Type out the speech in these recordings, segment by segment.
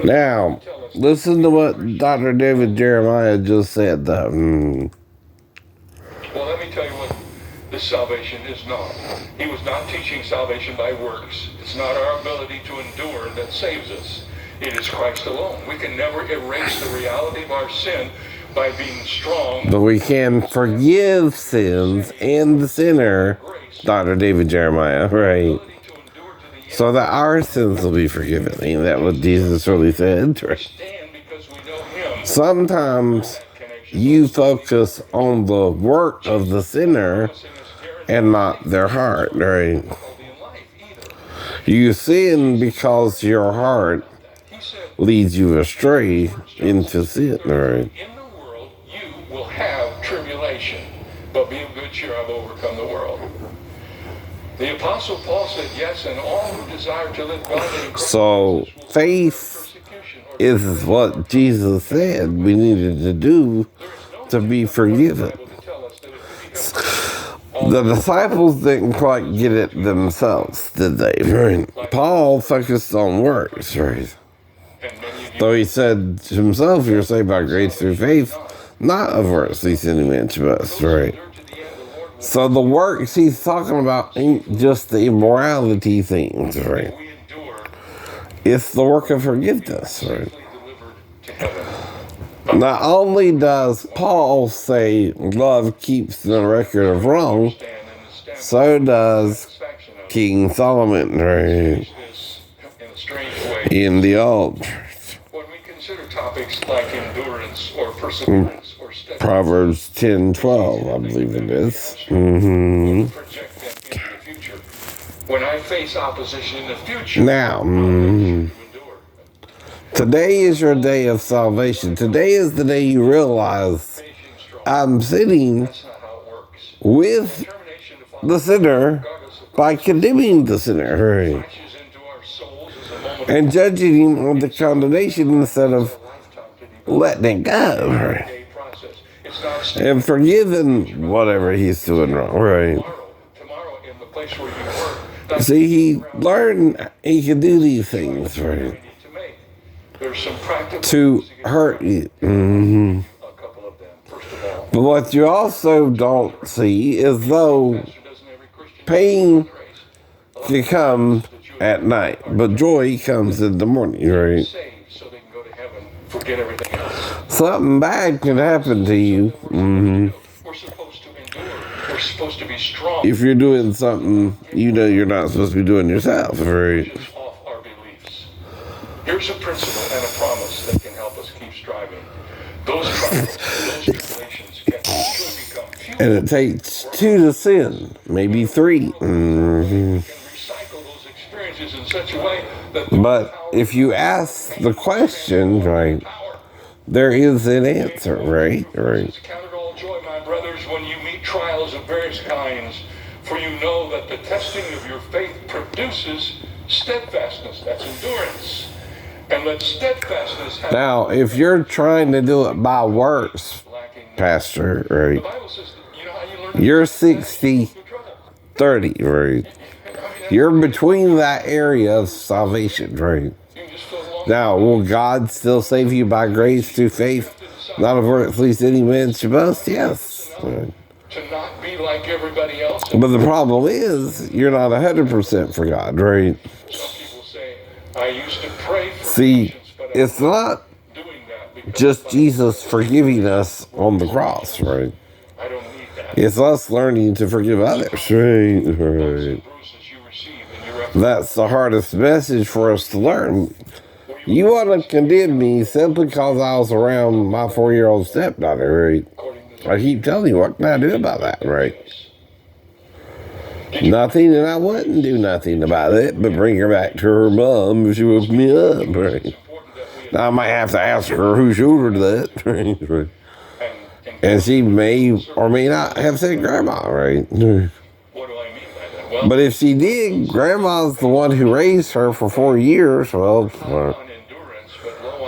Now, listen to what Dr. David Jeremiah just said, though. Well, let me tell you what this salvation is not. He was not teaching salvation by works. It's not our ability to endure that saves us. It is Christ alone. We can never erase the reality of our sin by being strong. But we can forgive sins and the sinner, Dr. David Jeremiah, right? So that our sins will be forgiven. Ain't that what Jesus really said? Right? Sometimes you focus on the work of the sinner and not their heart, right? You sin because your heart leads you astray into sin, right? In the world, you will have tribulation, but be of good cheer, I've overcome the world. The Apostle Paul said, yes, and all who desire to live godly. So faith is what Jesus said we needed to do to be forgiven. The disciples didn't quite get it themselves, did they? Right? Paul focused on works, right? Though he said to himself, you're saved by grace through faith, not of works, least any man should boast, right? So the works he's talking about ain't just the immorality things, right? It's the work of forgiveness, right? Not only does Paul say love keeps the record of wrong, so does King Solomon, right? In the Old. When we consider topics like endurance or perseverance or Proverbs 10:12, I believe it is. When I face opposition in the future, now, today is your day of salvation. Today is the day you realize I'm sitting with the sinner by condemning the sinner, right? And judging him on the condemnation instead of letting it go, right? And forgiving whatever he's doing wrong, right? See, he learned he could do these things, right? To hurt you. But what you also don't see is though pain can come at night, but joy comes in the morning, right? Something bad can happen to you. If you're doing something you know you're not supposed to be doing yourself, right? Here's a principle and a promise that can help us keep striving. Those trials, those tribulations can actually become fuel. And it takes two to sin, maybe three. But if you ask the question, right, there is an answer, right? Right. Count it all joy, my brothers, when you meet trials of various kinds, for you know that the testing of your faith produces steadfastness. That's endurance. And let steadfastness have. Now, if you're trying to do it by works, Pastor, right, you're 60-30, right? You're between that area of salvation, right? Now, will God still save you by grace through faith? Not of works, at least any man should boast? Yes. Right. To not be like everybody else. But the problem is, you're not 100% for God, right? I used to pray for See, it's not just Jesus forgiving us on the cross, right? I don't need that. It's us learning to forgive others, right? That's the hardest message for us to learn. You want to condemn me simply because I was around my 4-year-old stepdaughter, right? I keep telling you, what can I do about that, right? Nothing, and I wouldn't do nothing about it, but bring her back to her mom if she woke me up, right? Now I might have to ask her who showed her that, right? And she may or may not have said grandma, right? But if she did, grandma's the one who raised her for 4 years, well,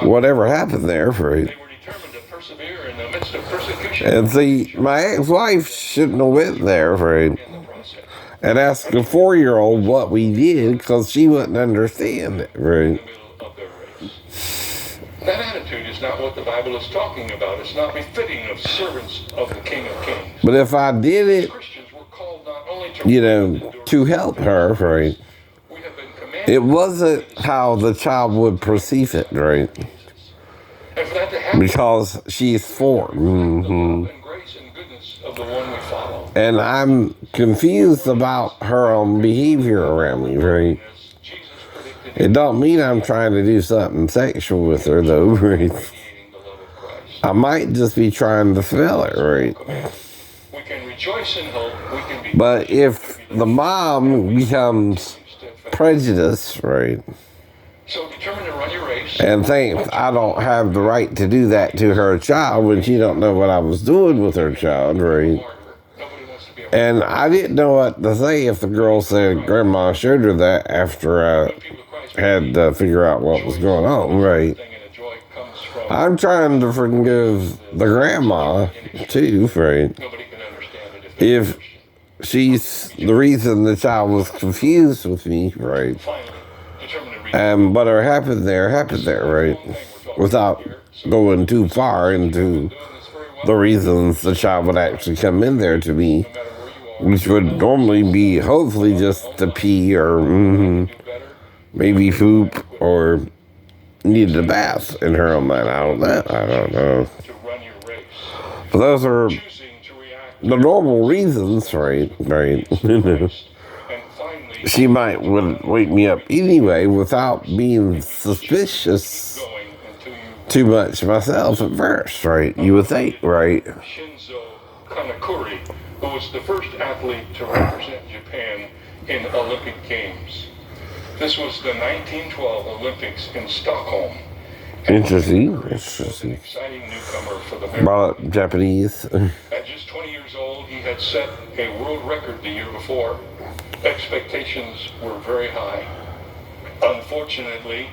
whatever happened there, right? And see, my ex-wife shouldn't have went there, right? And asked a 4-year-old what we did because she wouldn't understand it, right? That attitude is not what the Bible is talking about. It's not befitting of servants of the King of Kings. But if I did it, Christians were called not only to to help her, right? we have been commanded It wasn't how the child would perceive it, right? and for that to happen, Because she's 4. the love and grace and goodness of the one we follow. And I'm confused about her own behavior around me, right? As Jesus predicted, It don't mean I'm trying to do something sexual with her, though, right? radiating the love of Christ. I might just be trying to smell it, right? We can rejoice in hope. We can be But if the mom becomes steadfast. prejudiced, right, So determined to run your race. and thinks I don't have the right to do that to her child when she don't know what I was doing with her child, right? Nobody wants to be a And I didn't know what to say if the girl said Grandma showed her that after I people of Christ. had to figure out what was going on, right? Thing and the joy comes from I'm trying to forgive the grandma, too, right? nobody can understand it if they're If Christian. she's the reason the child was confused with me, right? Finally, determined to read. And whatever happened there, right? Without going too far into Doing this very well, the reasons the child would actually come in there to me, no matter where you are. which would normally be hopefully just to pee or Do better. maybe poop or needed a bath in her own mind. I don't know. To run your race. But those are Choosing to react the normal reasons, right? and finally She might would wake me up anyway without being suspicious going until you too much myself at first, right? You would think, right? Shinzo Kanekuri, who was the first athlete to represent Japan in Olympic Games. This was the 1912 Olympics in Stockholm. Interesting. Kanekuri was an exciting newcomer for the American. Brought up Japanese. At just 20 years old, he had set a world record the year before. Expectations were very high. Unfortunately,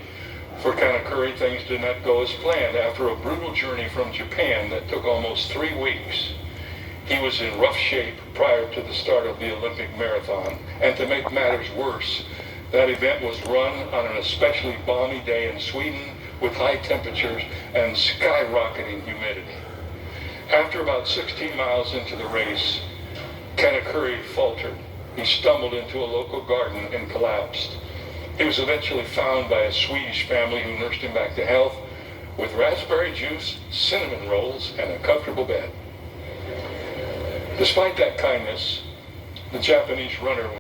for Kanekuri, things did not go as planned. After a brutal journey from Japan that took almost 3 weeks, he was in rough shape prior to the start of the Olympic marathon. And to make matters worse, that event was run on an especially balmy day in Sweden with high temperatures and skyrocketing humidity. After about 16 miles into the race, Kanekuri faltered. He stumbled into a local garden and collapsed. He was eventually found by a Swedish family who nursed him back to health with raspberry juice, cinnamon rolls, and a comfortable bed. Despite that kindness, the Japanese runner